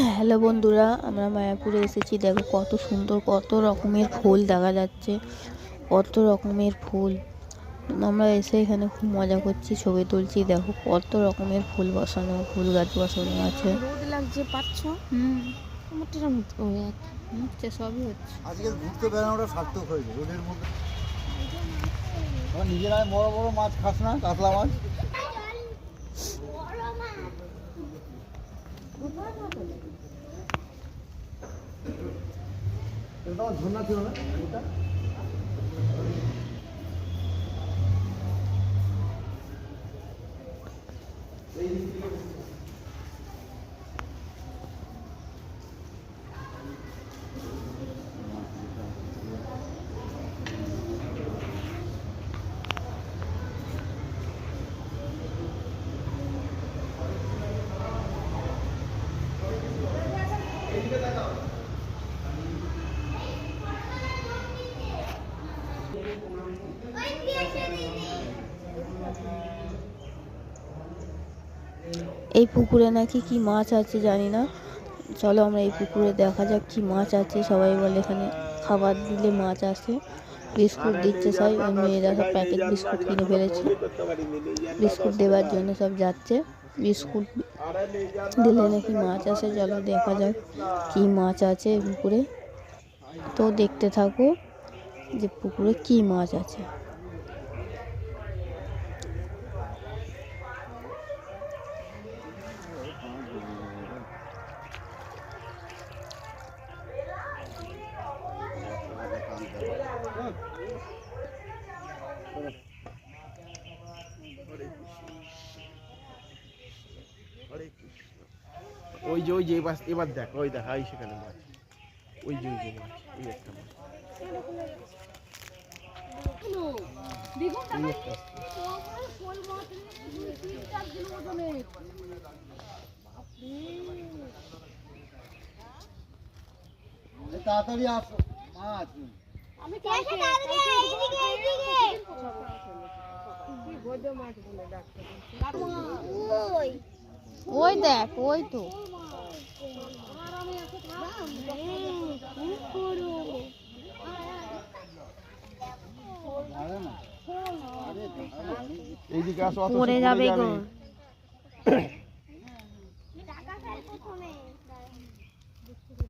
Hello বন্ধুরা, আমরা মায়াপুরে এসেছি। দেখো কত সুন্দর, কত রকমের ফুল দেখা যাচ্ছে, কত রকমের ফুল। আমরা এসে এখানে খুব মজা করছি, ছবি তুলছি। দেখো কত রকমের ফুল বসানো, ফুল গাছ বসানো আছে। রোদ লাগছে পাচ্ছ? টমেটোর মতো হচ্ছে, সবই হচ্ছে। আজকে ঘুরতে বেড়ানোটা সার্থক হয়েছে রোদের মধ্যে। নিজেরাই বড় বড় মাছ খাস না, কাতলা মাছ। ঝর্ণা ছিল না এটা? এই পুকুরে নাকি কি মাছ আছে জানি না। চলো আমরা এই পুকুরে দেখা যাক কি মাছ আছে। সবাই বলে এখানে খাবার দিলে মাছ আসে। বিস্কুট দিচ্ছে সবাই, ওই মেয়েরা সব প্যাকেট বিস্কুট কিনে ফেলেছে, বিস্কুট দেওয়ার জন্য সব যাচ্ছে। বিস্কুট দিলে নাকি মাছ আসে। চলো দেখা যাক কি মাছ আছে পুকুরে। তো দেখতে থাকো যে পুকুরে কি মাছ আছে। ওই যে এবার দেখ, ওই দেখ, এই সেখানে মাছ, ওই যে মাছ, ওই একটা মাছ, তাড়াতাড়ি আসো মাছ। ওই দেখ, ওই তো এইদিকে আসো, পড়ে যাবে গো।